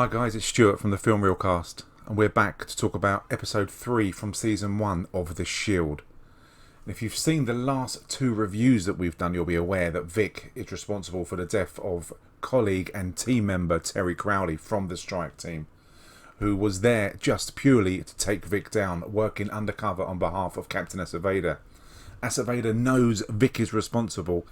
Hi guys, it's Stuart from the Film Reelcast, and we're back to talk about episode 3 from season 1 of The Shield. And if you've seen the last 2 reviews that we've done, you'll be aware that Vic is responsible for the death of colleague and team member Terry Crowley from the strike team, who was there just purely to take Vic down, working undercover on behalf of Captain Aceveda. Aceveda knows Vic is responsible,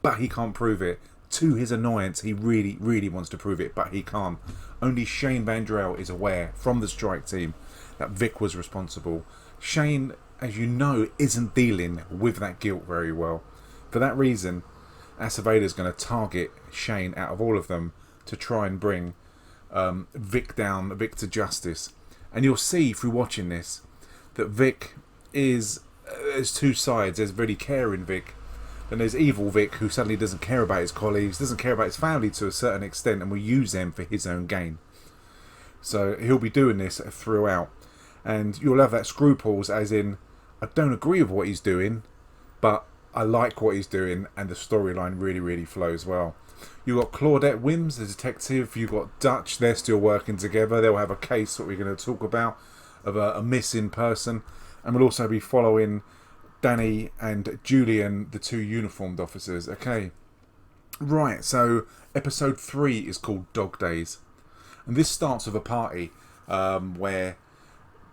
but he can't prove it. To his annoyance, he really wants to prove it, but he can't. Only Shane Vandrell is aware from the strike team that Vic was responsible. Shane, as you know, isn't dealing with that guilt very well. For that reason, Aceveda is going to target Shane out of all of them to try and bring Vic down, Vic to justice. And you'll see through watching this that Vic is... there's two sides. There's really caring Vic. And there's evil Vic, who suddenly doesn't care about his colleagues, doesn't care about his family to a certain extent, and will use them for his own gain. So he'll be doing this throughout. And you'll have that scruples, as in, I don't agree with what he's doing, but I like what he's doing, and the storyline really flows well. You've got Claudette Wims, the detective. You've got Dutch, they're still working together. They'll have a case that we're going to talk about of a missing person. And we'll also be following Danny and Julian, the 2 uniformed officers. Okay, right, so episode 3 is called Dog Days, and this starts with a party where a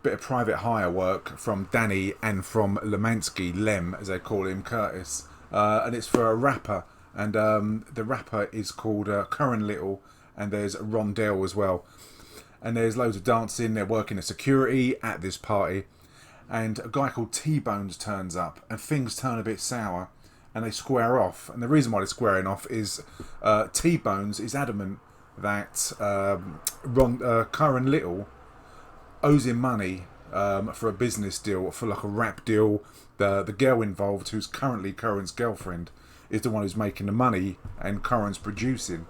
bit of private hire work from Danny and from Lem, as they call him, Curtis, and it's for a rapper, and the rapper is called Curran Little, and there's Rondell as well, and there's loads of dancing. They're working as security at this party. And a guy called T-Bones turns up, and things turn a bit sour, and they square off. And the reason why they're squaring off is T-Bones is adamant that Curran Little owes him money for a business deal, for like a rap deal. The girl involved, who's currently Curran's girlfriend, is the one who's making the money, and Curran's producing.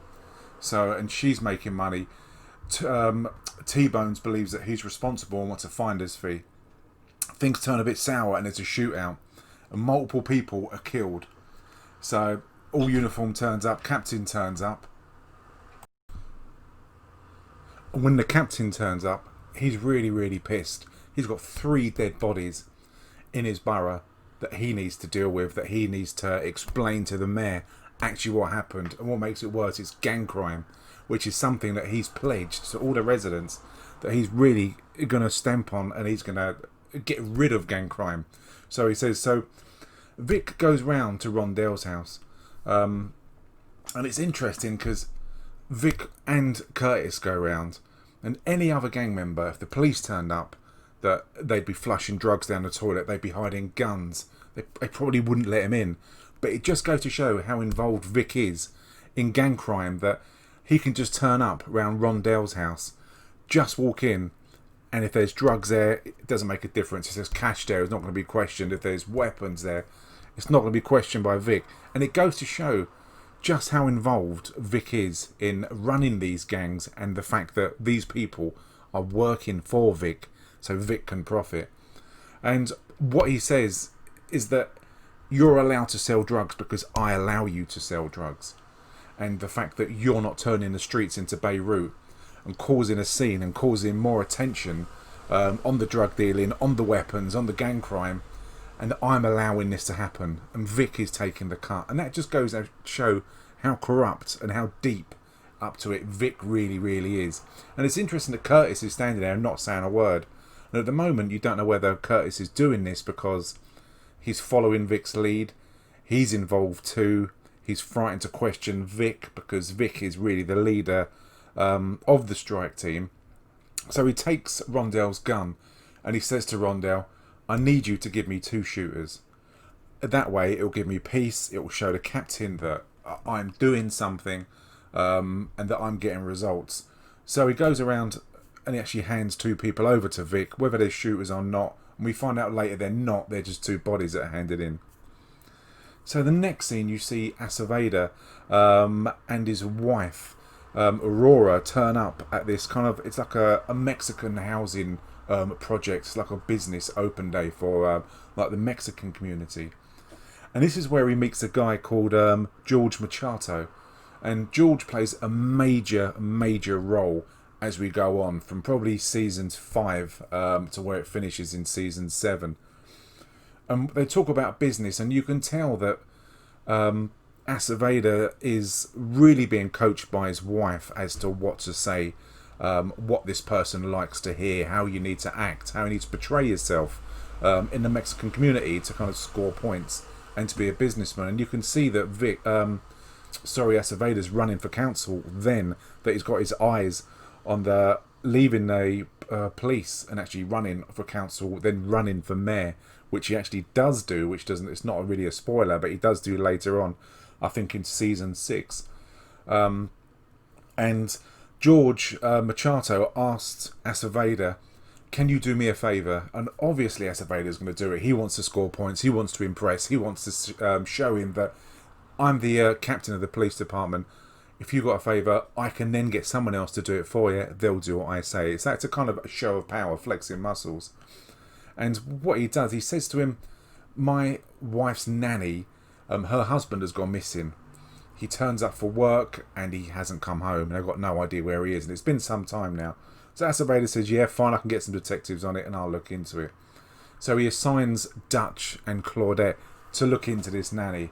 So, and she's making money. T-Bones believes that he's responsible and wants a finder's fee. Things turn a bit sour, and there's a shootout, and multiple people are killed. So all uniform turns up, captain turns up, and when the captain turns up, he's really pissed. He's got 3 dead bodies in his borough that he needs to deal with, that he needs to explain to the mayor actually what happened. And what makes it worse is gang crime, which is something that he's pledged to all the residents that he's really going to stamp on, and he's going to get rid of gang crime. So he says, so Vic goes round to Rondell's house, and it's interesting because Vic and Curtis go round, and any other gang member, if the police turned up, that they'd be flushing drugs down the toilet, they'd be hiding guns, they probably wouldn't let him in. But it just goes to show how involved Vic is in gang crime, that he can just turn up round Rondell's house, just walk in, and if there's drugs there, it doesn't make a difference. If there's cash there, it's not going to be questioned. If there's weapons there, it's not going to be questioned by Vic. And it goes to show just how involved Vic is in running these gangs, and the fact that these people are working for Vic so Vic can profit. And what he says is that you're allowed to sell drugs because I allow you to sell drugs. And the fact that you're not turning the streets into Beirut and causing a scene and causing more attention on the drug dealing, on the weapons, on the gang crime, and I'm allowing this to happen, and Vic is taking the cut. And that just goes to show how corrupt and how deep up to it Vic really is. And it's interesting that Curtis is standing there and not saying a word. And at the moment you don't know whether Curtis is doing this because he's following Vic's lead, he's involved too, he's frightened to question Vic because Vic is really the leader of the strike team. So he takes Rondell's gun and he says to Rondell, I need you to give me 2 shooters. That way it'll give me peace, it will show the captain that I'm doing something and that I'm getting results. So he goes around and he actually hands 2 people over to Vic, whether they're shooters or not, and we find out later they're not, they're just 2 bodies that are handed in. So the next scene you see Aceveda and his wife Aurora turn up at this kind of, it's like a Mexican housing project. It's like a business open day for like the Mexican community. And this is where he meets a guy called George Machado. And George plays a major role as we go on, from probably season 5 to where it finishes in season 7. And they talk about business, and you can tell that Aceveda is really being coached by his wife as to what to say, what this person likes to hear, how you need to act, how you need to portray yourself in the Mexican community to kind of score points and to be a businessman. And you can see that Aceveda's running for council then, that he's got his eyes on the leaving the police and actually running for council, then running for mayor, which he actually does do, which doesn't, it's not really a spoiler, but he does do later on, I think in season 6. And George Machado asked Aceveda, can you do me a favour? And obviously Aceveda's going to do it. He wants to score points, he wants to impress, he wants to show him that I'm the captain of the police department. If you got a favour, I can then get someone else to do it for you. They'll do what I say. It's a kind of a show of power, flexing muscles. And what he does, he says to him, my wife's nanny, her husband has gone missing. He turns up for work and he hasn't come home. And I've got no idea where he is. And it's been some time now. So Aceveda says, yeah, fine, I can get some detectives on it and I'll look into it. So he assigns Dutch and Claudette to look into this nanny.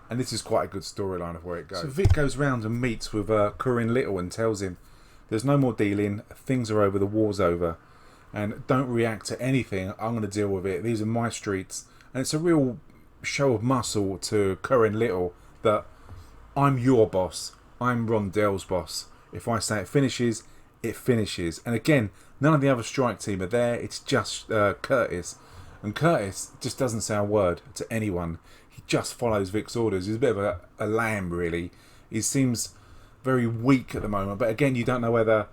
And this is quite a good storyline of where it goes. So Vic goes round and meets with Corinne Little and tells him, there's no more dealing, things are over, the war's over. And don't react to anything, I'm going to deal with it. These are my streets. And it's a real show of muscle to Corinne Little that I'm your boss. I'm Rondell's boss. If I say it finishes, it finishes. And again, none of the other strike team are there. It's just Curtis. And Curtis just doesn't say a word to anyone. He just follows Vic's orders. He's a bit of a lamb, really. He seems very weak at the moment. But again, you don't know whether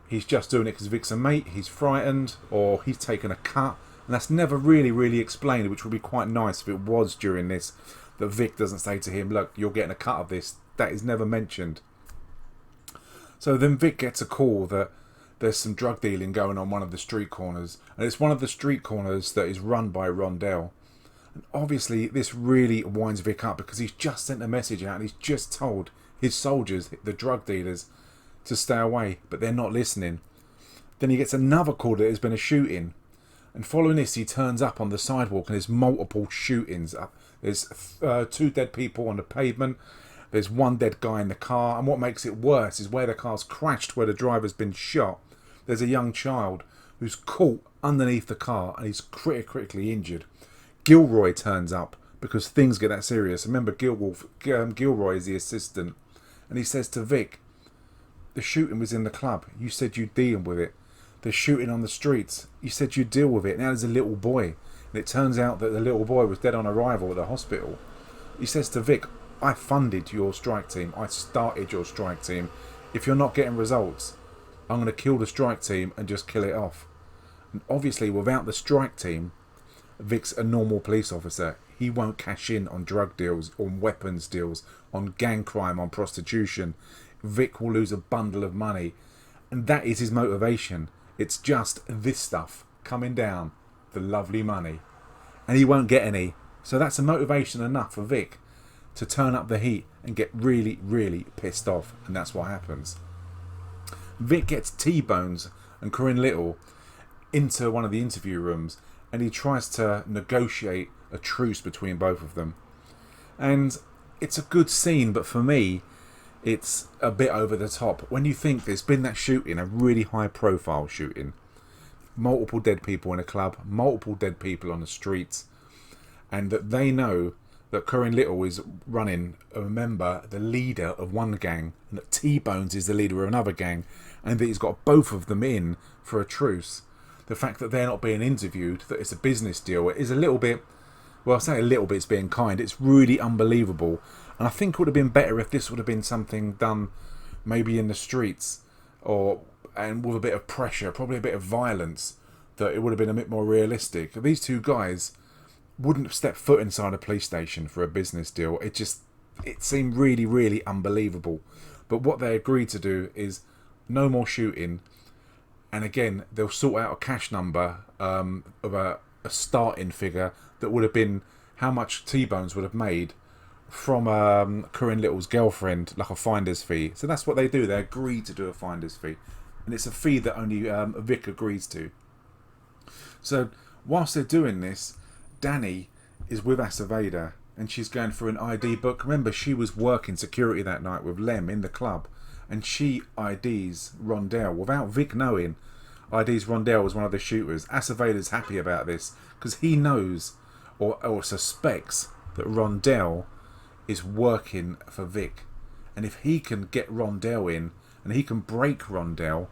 he's just doing it because Vic's a mate, he's frightened, or he's taken a cut. And that's never really explained, which would be quite nice if it was during this, that Vic doesn't say to him, look, you're getting a cut of this. That is never mentioned. So then Vic gets a call that there's some drug dealing going on one of the street corners. And it's one of the street corners that is run by Rondell. And obviously this really winds Vic up because he's just sent a message out and he's just told his soldiers, the drug dealers, to stay away, but they're not listening. Then he gets another call that there's been a shooting. And following this, he turns up on the sidewalk and there's multiple shootings. There's 2 dead people on the pavement. There's 1 dead guy in the car. And what makes it worse is where the car's crashed, where the driver's been shot, there's a young child who's caught underneath the car and he's critically injured. Gilroy turns up because things get that serious. Remember, Gilroy is the assistant. And he says to Vic, the shooting was in the club. You said you'd deal with it. The shooting on the streets. You said you'd deal with it. Now there's a little boy. And it turns out that the little boy was dead on arrival at the hospital. He says to Vic, I funded your strike team. I started your strike team. If you're not getting results, I'm going to kill the strike team and just kill it off. And obviously, without the strike team, Vic's a normal police officer. He won't cash in on drug deals, on weapons deals, on gang crime, on prostitution. Vic will lose a bundle of money. And that is his motivation. It's just this stuff coming down, the lovely money. And he won't get any. So that's a motivation enough for Vic to turn up the heat and get really pissed off. And that's what happens. Vic gets T-Bones and Corinne Little into one of the interview rooms and he tries to negotiate a truce between both of them. And it's a good scene, but for me, it's a bit over the top. When you think there's been that shooting, a really high profile shooting, multiple dead people in a club, multiple dead people on the streets, and that they know that Corinne Little is running a member, the leader of one gang, and that T-Bones is the leader of another gang, and that he's got both of them in for a truce. The fact that they're not being interviewed, that it's a business deal, is a little bit, well, I say a little bit, it's being kind, it's really unbelievable. And I think it would have been better if this would have been something done maybe in the streets and with a bit of pressure, probably a bit of violence, that it would have been a bit more realistic. These 2 guys wouldn't have stepped foot inside a police station for a business deal. It seemed really unbelievable. But what they agreed to do is no more shooting. And again, they'll sort out a cash number of a starting figure that would have been how much T-Bones would have made from Corinne Little's girlfriend, like a finder's fee. So that's what they do. They agree to do a finder's fee. and it's a fee that only Vic agrees to. So whilst they're doing this, Danny is with Aceveda, and she's going through an ID book. Remember, she was working security that night with Lem in the club, and she IDs Rondell without Vic knowing. IDs Rondell was one of the shooters. Aceveda's happy about this because he knows or suspects that Rondell is working for Vic, and if he can get Rondell in and he can break Rondell,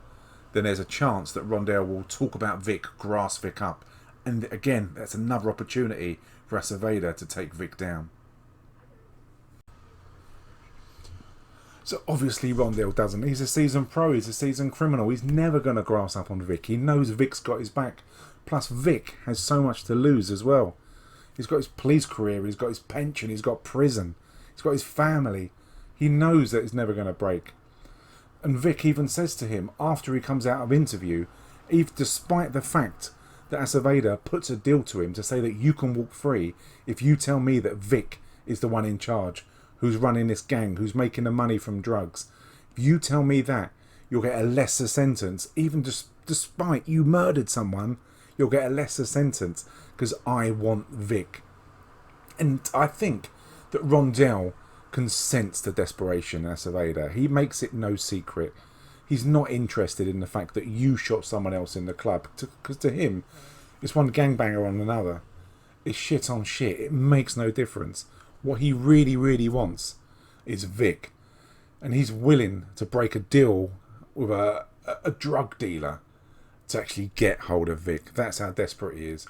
then there's a chance that Rondell will talk about Vic, grass Vic up, and again that's another opportunity for Aceveda to take Vic down. So obviously Rondell doesn't. He's a seasoned pro, he's a seasoned criminal. He's never going to grass up on Vic. He knows Vic's got his back. Plus Vic has so much to lose as well. He's got his police career, he's got his pension, he's got prison, he's got his family. He knows that it's never going to break. And Vic even says to him after he comes out of interview, even despite the fact that Aceveda puts a deal to him to say that you can walk free if you tell me that Vic is the one in charge, who's running this gang, who's making the money from drugs. If you tell me that, you'll get a lesser sentence. Even despite you murdered someone, you'll get a lesser sentence because I want Vic. And I think that Rondell can sense the desperation in Aceveda. He makes it no secret. He's not interested in the fact that you shot someone else in the club, because to him, it's one gangbanger on another. It's shit on shit. It makes no difference. What he really, really wants is Vic. And he's willing to break a deal with a drug dealer to actually get hold of Vic. That's how desperate he is.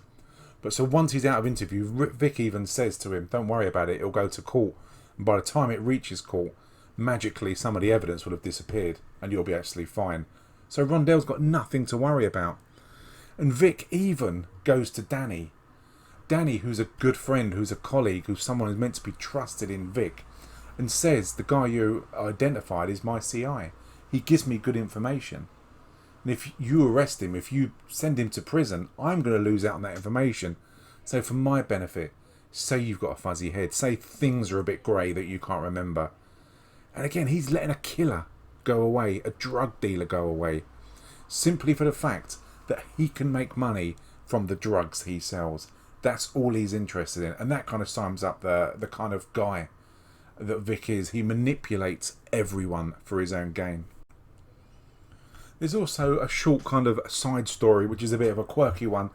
But so once he's out of interview, Vic even says to him, don't worry about it, it'll go to court. And by the time it reaches court, magically some of the evidence will have disappeared and you'll be actually fine. So Rondell's got nothing to worry about. And Vic even goes to Danny. Danny, who's a good friend, who's a colleague, who's someone who's meant to be trusted in Vic, and says, the guy you identified is my CI. He gives me good information. And if you arrest him, if you send him to prison, I'm going to lose out on that information. So for my benefit, say you've got a fuzzy head, say things are a bit grey that you can't remember. And again, he's letting a killer go away, a drug dealer go away, simply for the fact that he can make money from the drugs he sells. That's all he's interested in. And that kind of sums up the kind of guy that Vic is. He manipulates everyone for his own gain. There's also a short kind of side story, which is a bit of a quirky one,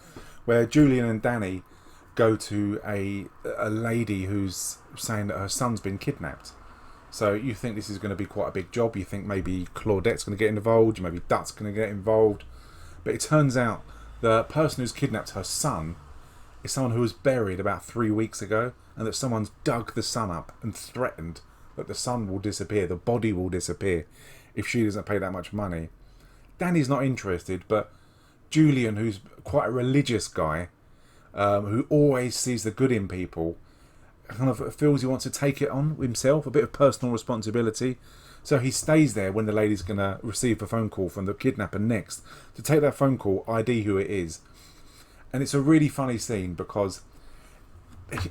where Julian and Danny go to a lady who's saying that her son's been kidnapped. So you think this is going to be quite a big job. You think maybe Claudette's going to get involved, maybe Dut's going to get involved. But it turns out the person who's kidnapped her son is someone who was buried about 3 weeks ago, and that someone's dug the son up and threatened that the son will disappear, the body will disappear if she doesn't pay that much money. Danny's not interested, but Julian, who's quite a religious guy, who always sees the good in people, kind of feels he wants to take it on himself, a bit of personal responsibility. So he stays there when the lady's going to receive a phone call from the kidnapper next, to take that phone call, ID who it is. And it's a really funny scene because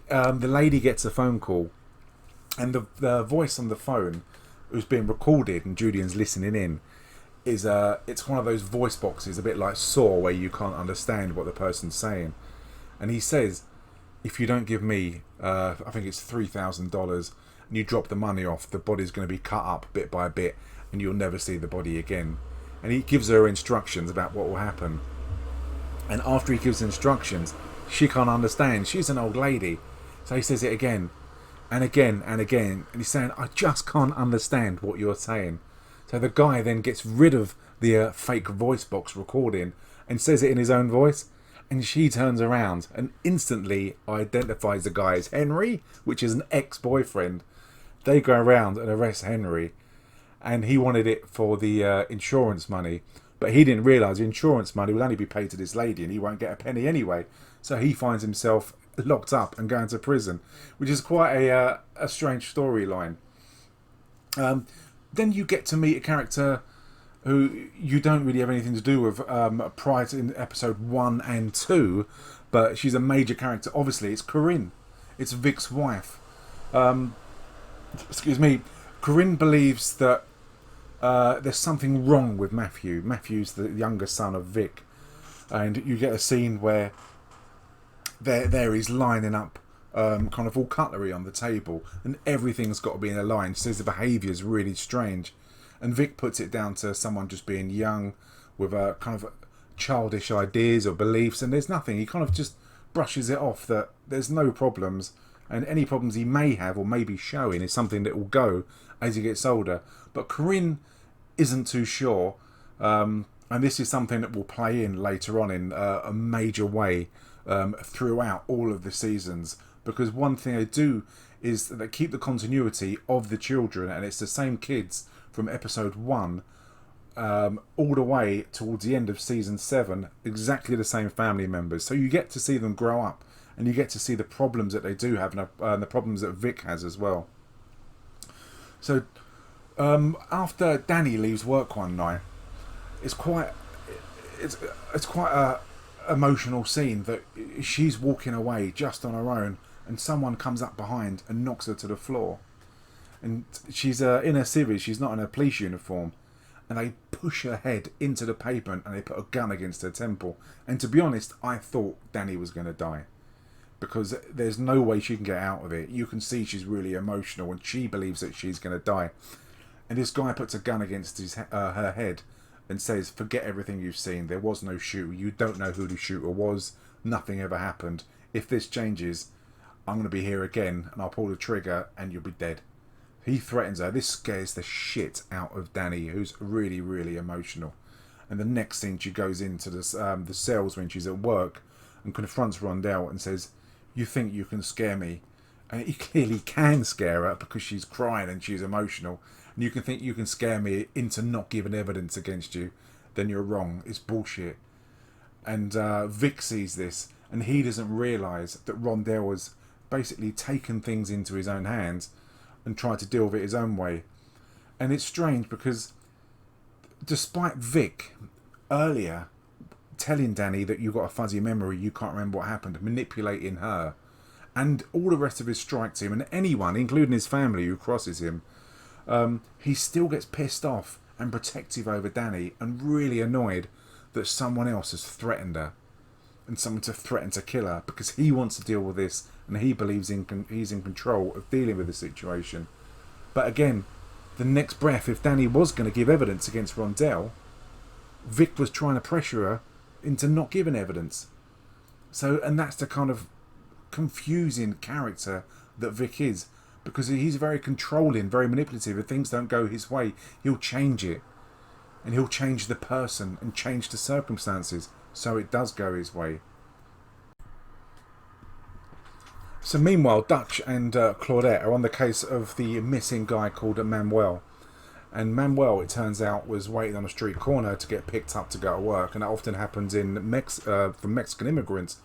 the lady gets a phone call, and the voice on the phone, who's being recorded and Julian's listening in, is it's one of those voice boxes, a bit like Saw, where you can't understand what the person's saying. And he says, if you don't give me, I think it's $3,000, and you drop the money off, the body's going to be cut up bit by bit, and you'll never see the body again. And he gives her instructions about what will happen. And after he gives instructions, she can't understand. She's an old lady. So he says it again and again and again. And he's saying, I just can't understand what you're saying. So the guy then gets rid of the fake voice box recording and says it in his own voice. And she turns around and instantly identifies the guy as Henry, which is an ex-boyfriend. They go around and arrest Henry. And he wanted it for the insurance money. But he didn't realise the insurance money will only be paid to this lady and he won't get a penny anyway. So he finds himself locked up and going to prison, which is quite a strange storyline. Then you get to meet a character who you don't really have anything to do with prior to in episode 1 and 2, but she's a major character. Obviously, it's Corinne. It's Vic's wife. Corinne believes that there's something wrong with Matthew. Matthew's the younger son of Vic, and you get a scene where there he's lining up kind of all cutlery on the table, and everything's got to be in a line. Says the behaviour's really strange, and Vic puts it down to someone just being young with a kind of childish ideas or beliefs, and there's nothing. He kind of just brushes it off that there's no problems, and any problems he may have or may be showing is something that will go as he gets older. But Corinne isn't too sure, and this is something that will play in later on in a major way throughout all of the seasons, because one thing they do is that they keep the continuity of the children, and it's the same kids from episode 1 all the way towards the end of season 7, exactly the same family members. So you get to see them grow up, and you get to see the problems that they do have, and the problems that Vic has as well. So after Danny leaves work one night, it's quite a emotional scene that she's walking away just on her own, and someone comes up behind and knocks her to the floor. And she's in her civvies, she's not in a police uniform, and they push her head into the pavement and they put a gun against her temple. And to be honest, I thought Danny was going to die, because there's no way she can get out of it. You can see she's really emotional and she believes that she's going to die. And this guy puts a gun against her head and says, forget everything you've seen. There was no shooter. You don't know who the shooter was. Nothing ever happened. If this changes, I'm going to be here again and I'll pull the trigger and you'll be dead. He threatens her. This scares the shit out of Danny, who's really, really emotional. And the next scene, she goes into the cells when she's at work and confronts Rondell and says, you think you can scare me? And he clearly can scare her because she's crying and she's emotional. And you can think you can scare me into not giving evidence against you. Then you're wrong. It's bullshit. And Vic sees this, and he doesn't realise that Rondell has basically taken things into his own hands and tried to deal with it his own way. And it's strange because despite Vic earlier telling Danny that you've got a fuzzy memory, you can't remember what happened, manipulating her, and all the rest of his strike team and anyone, including his family, who crosses him, he still gets pissed off and protective over Danny and really annoyed that someone else has threatened her and someone to threaten to kill her, because he wants to deal with this and he believes he's in control of dealing with the situation. But again, the next breath, if Danny was going to give evidence against Rondell, Vic was trying to pressure her into not giving evidence. So, and that's the kind of confusing character that Vic is, because he's very controlling, very manipulative. If things don't go his way, he'll change it, and he'll change the person and change the circumstances so it does go his way. So meanwhile, Dutch and Claudette are on the case of the missing guy called Manuel. And Manuel, it turns out, was waiting on a street corner to get picked up to go to work. And that often happens in from Mexican immigrants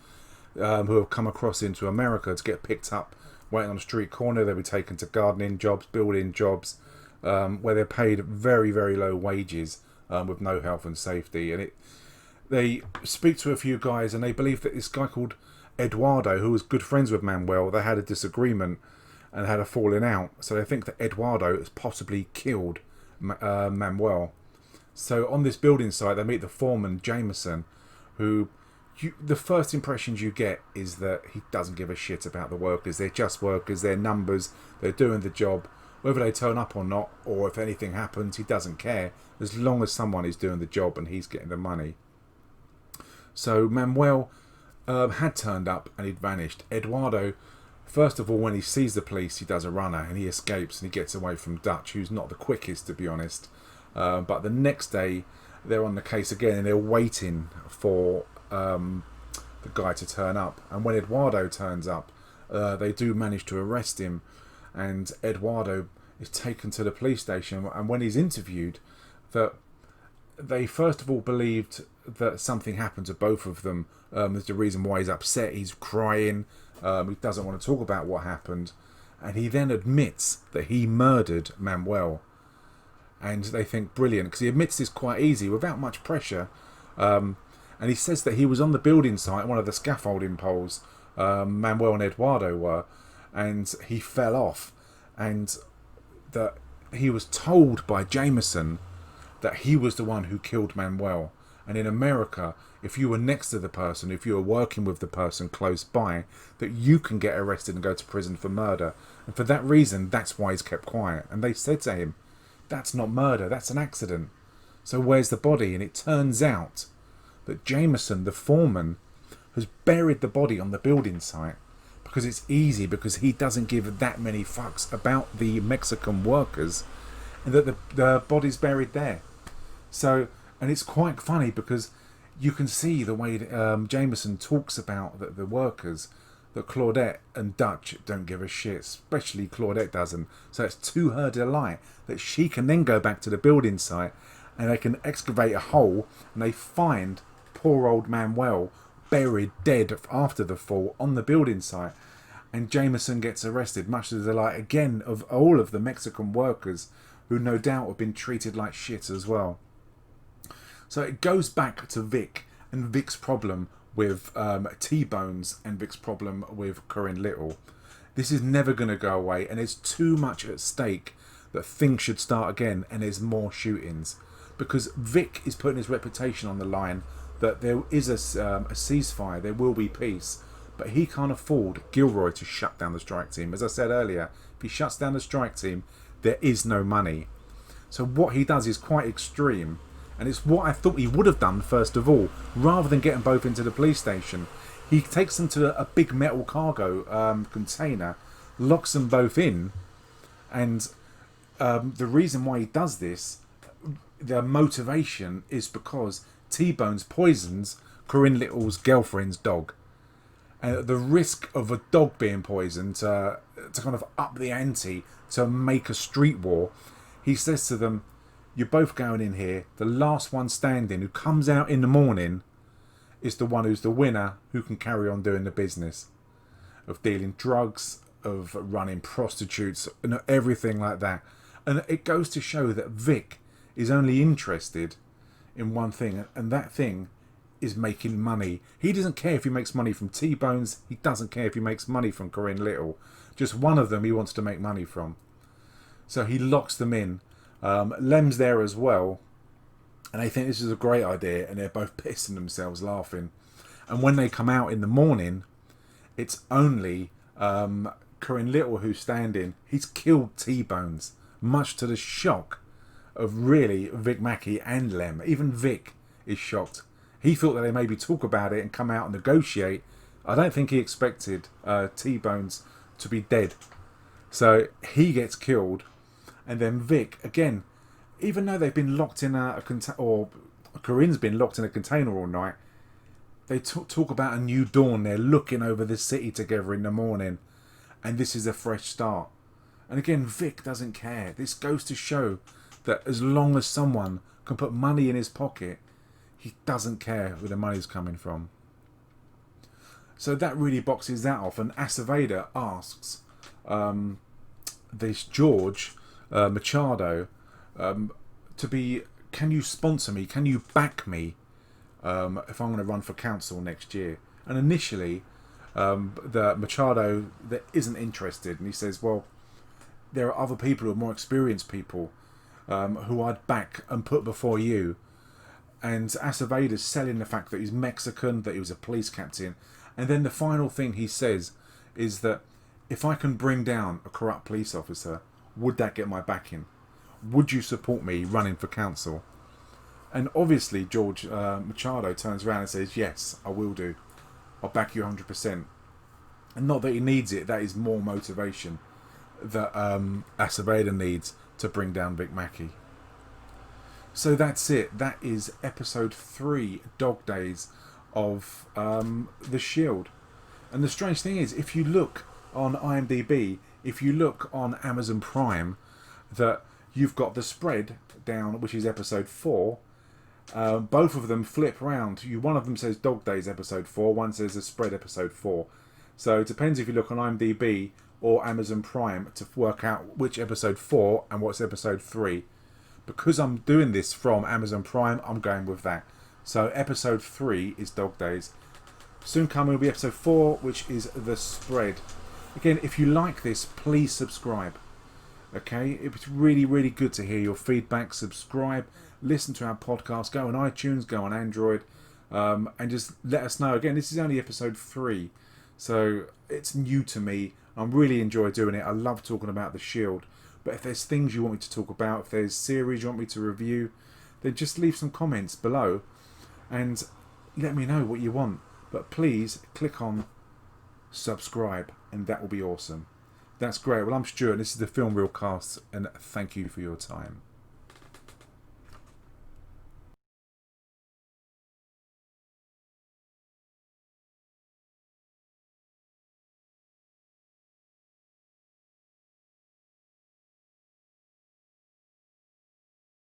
who have come across into America to get picked up, waiting on a street corner. They'll be taken to gardening jobs, building jobs, where they're paid very, very low wages with no health and safety. And they speak to a few guys, and they believe that this guy called Eduardo, who was good friends with Manuel, they had a disagreement and had a falling out. So they think that Eduardo has possibly killed Manuel. So on this building site, they meet the foreman, Jameson, who the first impressions you get is that he doesn't give a shit about the workers. They're just workers, they're numbers, they're doing the job. Whether they turn up or not, or if anything happens, he doesn't care, as long as someone is doing the job and he's getting the money. So Manuel had turned up and he'd vanished. Eduardo, first of all, when he sees the police, he does a runner and he escapes and he gets away from Dutch, who's not the quickest, to be honest. But the next day, they're on the case again and they're waiting for the guy to turn up. And when Eduardo turns up, they do manage to arrest him, and Eduardo is taken to the police station. And when he's interviewed, that they first of all believed that something happened to both of them. There's the reason why he's upset. He's crying. He doesn't want to talk about what happened. And he then admits that he murdered Manuel. And they think, brilliant, because he admits this quite easy, without much pressure. And he says that he was on the building site, one of the scaffolding poles, Manuel and Eduardo were, and he fell off. And that he was told by Jameson that he was the one who killed Manuel. And in America, if you were next to the person, if you were working with the person close by, that you can get arrested and go to prison for murder. And for that reason, that's why he's kept quiet. And they said to him, that's not murder, that's an accident. So where's the body? And it turns out that Jameson, the foreman, has buried the body on the building site because it's easy, because he doesn't give that many fucks about the Mexican workers, and that the body's buried there. So, and it's quite funny because you can see the way Jameson talks about the workers, that Claudette and Dutch don't give a shit, especially Claudette doesn't. So it's to her delight that she can then go back to the building site and they can excavate a hole and they find poor old Manuel buried dead after the fall on the building site. And Jameson gets arrested, much to the delight again of all of the Mexican workers, who no doubt have been treated like shit as well. So it goes back to Vic and Vic's problem with T-Bones and Vic's problem with Corinne Little. This is never going to go away, and there's too much at stake that things should start again, and there's more shootings. Because Vic is putting his reputation on the line that there is a ceasefire, there will be peace, but he can't afford Gilroy to shut down the strike team. As I said earlier, if he shuts down the strike team, there is no money. So what he does is quite extreme, and it's what I thought he would have done first of all. Rather than getting both into the police station, he takes them to a big metal cargo container, locks them both in, and the reason why he does this, the motivation, is because T-Bones poisons Corinne Little's girlfriend's dog. And the risk of a dog being poisoned to kind of up the ante, to make a street war, he says to them, you're both going in here. The last one standing who comes out in the morning is the one who's the winner, who can carry on doing the business of dealing drugs, of running prostitutes, and everything like that. And it goes to show that Vic is only interested in one thing, and that thing is making money. He doesn't care if he makes money from T-Bones. He doesn't care if he makes money from Corinne Little. Just one of them he wants to make money from. So he locks them in. Lem's there as well, and they think this is a great idea, and they're both pissing themselves laughing. And when they come out in the morning, it's only Corinne Little who's standing. He's killed T-Bones, much to the shock of really Vic Mackey and Lem. Even Vic is shocked. He thought that they maybe talk about it and come out and negotiate. I don't think he expected T-Bones to be dead. So he gets killed. And then Vic, again, even though they've been locked in a container, or Corinne's been locked in a container all night, they talk about a new dawn. They're looking over the city together in the morning. And this is a fresh start. And again, Vic doesn't care. This goes to show that as long as someone can put money in his pocket, he doesn't care where the money's coming from. So that really boxes that off. And Aceveda asks this George Machado to be, can you sponsor me? Can you back me if I'm going to run for council next year? And initially, the Machado that isn't interested, and he says, well, there are other people who are more experienced people who I'd back and put before you. And Aceveda's selling the fact that he's Mexican, that he was a police captain. And then the final thing he says is that if I can bring down a corrupt police officer, would that get my backing? Would you support me running for council? And obviously George Machado turns around and says, yes, I will do. I'll back you 100%. And not that he needs it, that is more motivation that Aceveda needs to bring down Vic Mackey. So that's it. That is episode 3, Dog Days of The Shield. And the strange thing is, if you look on IMDb, if you look on Amazon Prime, that you've got The Spread down, which is episode 4. Both of them flip round. One of them says Dog Days episode 4, one says The Spread episode 4. So it depends if you look on IMDb or Amazon Prime to work out which episode 4 and what's episode 3. Because I'm doing this from Amazon Prime, I'm going with that. So episode 3 is Dog Days. Soon coming will be episode 4, which is The Spread. Again, if you like this, please subscribe. Okay, it was really, really good to hear your feedback. Subscribe, listen to our podcast, go on iTunes, go on Android, and just let us know. Again, this is only episode 3, so it's new to me. I really enjoy doing it. I love talking about the Shield. But if there's things you want me to talk about, if there's series you want me to review, then just leave some comments below and let me know what you want. But please click on subscribe, and that will be awesome. That's great. Well, I'm Stuart, and this is the Film Real Cast, and thank you for your time.